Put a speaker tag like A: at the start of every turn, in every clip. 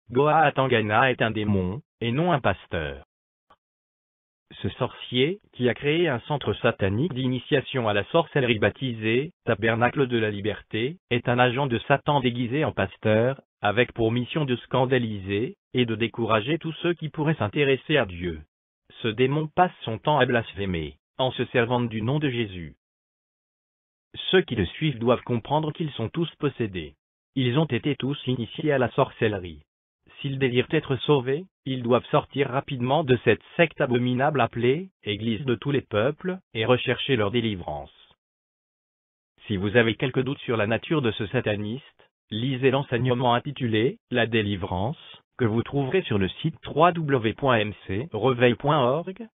A: Goa Tangana est un démon, et non un pasteur. Ce sorcier, qui a créé un centre satanique d'initiation à la sorcellerie baptisé « Tabernacle de la Liberté », est un agent de Satan déguisé en pasteur, avec pour mission de scandaliser et de décourager tous ceux qui pourraient s'intéresser à Dieu. Ce démon passe son temps à blasphémer, en se servant du nom de Jésus. Ceux qui le suivent doivent comprendre qu'ils sont tous possédés. Ils ont été tous initiés à la sorcellerie. S'ils désirent être sauvés, ils doivent sortir rapidement de cette secte abominable appelée « Église de tous les peuples » et rechercher leur délivrance. Si vous avez quelques doutes sur la nature de ce sataniste, lisez l'enseignement intitulé « La délivrance » que vous trouverez sur le site www.mcreveil.org.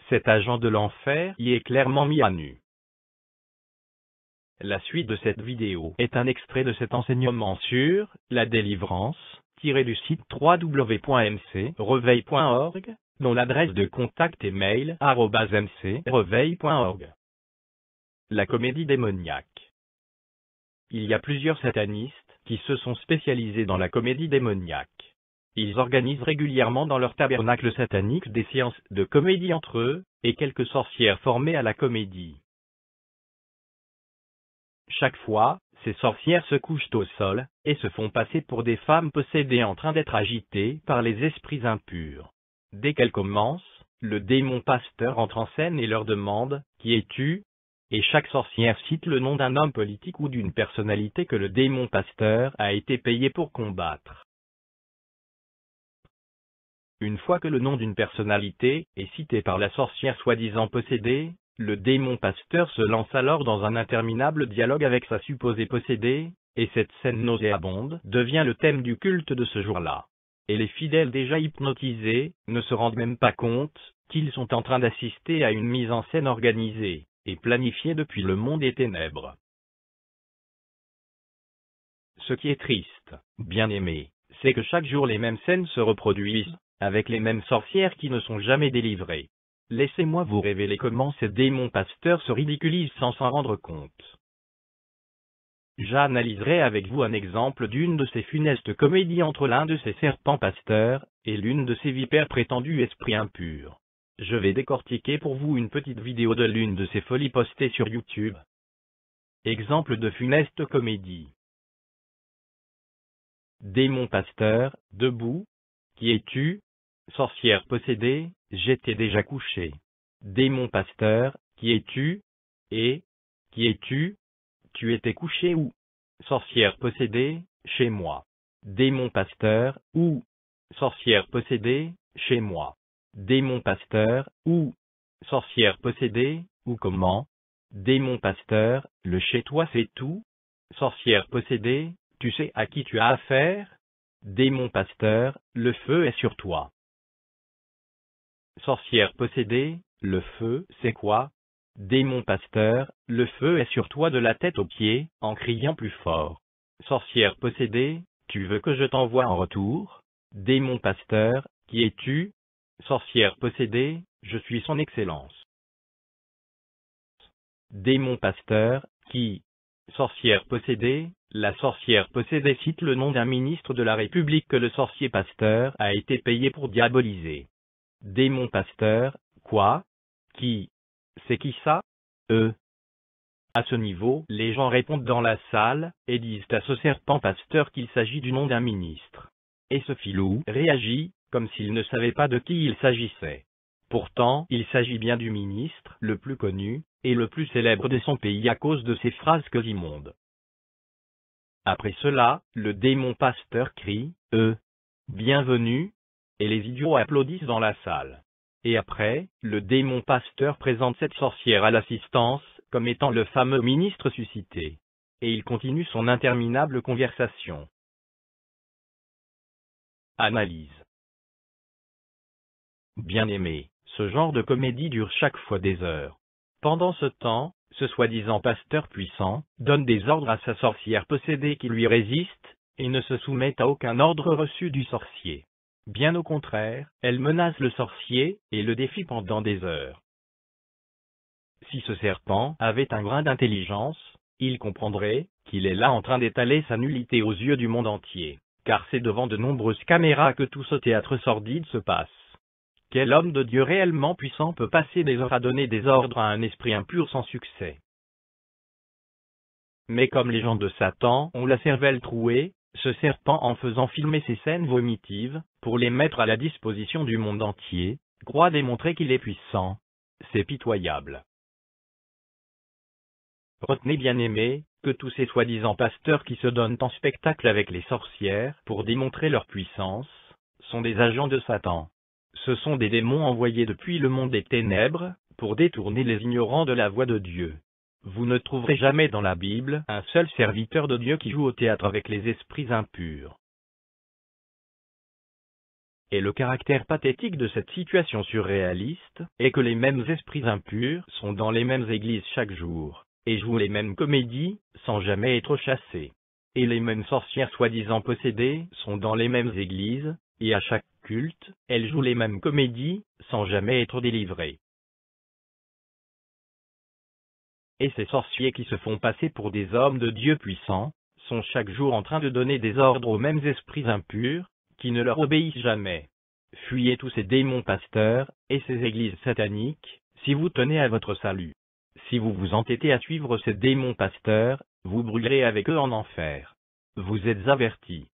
A: Cet agent de l'enfer y est clairement mis à nu. La suite de cette vidéo est un extrait de cet enseignement sur « La délivrance » tiré du site www.mcreveil.org, dont l'adresse de contact est mail@mcreveil.org. La comédie démoniaque. Il y a plusieurs satanistes qui se sont spécialisés dans la comédie démoniaque. Ils organisent régulièrement dans leur tabernacle satanique des séances de comédie entre eux et quelques sorcières formées à la comédie. Chaque fois, ces sorcières se couchent au sol et se font passer pour des femmes possédées en train d'être agitées par les esprits impurs. Dès qu'elles commencent, le démon pasteur entre en scène et leur demande « Qui es-tu » et chaque sorcière cite le nom d'un homme politique ou d'une personnalité que le démon pasteur a été payé pour combattre. Une fois que le nom d'une personnalité est cité par la sorcière soi-disant possédée, le démon pasteur se lance alors dans un interminable dialogue avec sa supposée possédée, et cette scène nauséabonde devient le thème du culte de ce jour-là. Et les fidèles déjà hypnotisés ne se rendent même pas compte qu'ils sont en train d'assister à une mise en scène organisée et planifiée depuis le monde des ténèbres. Ce qui est triste, bien-aimés, c'est que chaque jour les mêmes scènes se reproduisent, avec les mêmes sorcières qui ne sont jamais délivrées. Laissez-moi vous révéler comment ces démons pasteurs se ridiculisent sans s'en rendre compte. J'analyserai avec vous un exemple d'une de ces funestes comédies entre l'un de ces serpents pasteurs et l'une de ces vipères prétendus esprits impurs. Je vais décortiquer pour vous une petite vidéo de l'une de ces folies postées sur YouTube. Exemple de funeste comédie. Démon pasteur, debout. Qui es-tu? Sorcière possédée, j'étais déjà couché. Démon pasteur, qui es-tu? Et, qui es-tu? Tu étais couché où? Sorcière possédée, chez moi. Démon pasteur, où? Sorcière possédée, chez moi. Démon pasteur, où? Sorcière possédée, ou comment? Démon pasteur, le chez toi c'est tout? Sorcière possédée, tu sais à qui tu as affaire? Démon pasteur, le feu est sur toi. Sorcière possédée, le feu, c'est quoi? Démon pasteur, le feu est sur toi de la tête aux pieds, en criant plus fort. Sorcière possédée, tu veux que je t'envoie en retour? Démon pasteur, qui es-tu? Sorcière possédée, je suis son excellence. Démon pasteur, qui? Sorcière possédée, la sorcière possédée cite le nom d'un ministre de la République que le sorcier pasteur a été payé pour diaboliser. Démon pasteur, quoi? Qui? C'est qui ça? À ce niveau, les gens répondent dans la salle, et disent à ce serpent pasteur qu'il s'agit du nom d'un ministre. Et ce filou réagit, comme s'il ne savait pas de qui il s'agissait. Pourtant, il s'agit bien du ministre le plus connu, et le plus célèbre de son pays à cause de ses phrases immondes. Après cela, le démon pasteur crie, bienvenue, et les idiots applaudissent dans la salle. Et après, le démon pasteur présente cette sorcière à l'assistance, comme étant le fameux ministre suscité. Et il continue son interminable conversation. Analyse. Bien-aimé, ce genre de comédie dure chaque fois des heures. Pendant ce temps, ce soi-disant pasteur puissant donne des ordres à sa sorcière possédée qui lui résiste, et ne se soumet à aucun ordre reçu du sorcier. Bien au contraire, elle menace le sorcier, et le défie pendant des heures. Si ce serpent avait un grain d'intelligence, il comprendrait qu'il est là en train d'étaler sa nullité aux yeux du monde entier. car c'est devant de nombreuses caméras que tout ce théâtre sordide se passe. Quel homme de Dieu réellement puissant peut passer des heures à donner des ordres à un esprit impur sans succès? Mais comme les gens de Satan ont la cervelle trouée, ce serpent, en faisant filmer ces scènes vomitives, pour les mettre à la disposition du monde entier, croit démontrer qu'il est puissant. C'est pitoyable. Retenez, bien-aimés, que tous ces soi-disant pasteurs qui se donnent en spectacle avec les sorcières pour démontrer leur puissance, sont des agents de Satan. Ce sont des démons envoyés depuis le monde des ténèbres, pour détourner les ignorants de la voie de Dieu. Vous ne trouverez jamais dans la Bible un seul serviteur de Dieu qui joue au théâtre avec les esprits impurs. Et le caractère pathétique de cette situation surréaliste est que les mêmes esprits impurs sont dans les mêmes églises chaque jour, et jouent les mêmes comédies, sans jamais être chassés. Et les mêmes sorcières soi-disant possédées sont dans les mêmes églises, et à chaque culte, elles jouent les mêmes comédies, sans jamais être délivrées. Et ces sorciers qui se font passer pour des hommes de Dieu puissants, sont chaque jour en train de donner des ordres aux mêmes esprits impurs, qui ne leur obéissent jamais. Fuyez tous ces démons pasteurs, et ces églises sataniques, si vous tenez à votre salut. Si vous vous entêtez à suivre ces démons pasteurs, vous brûlerez avec eux en enfer. Vous êtes avertis.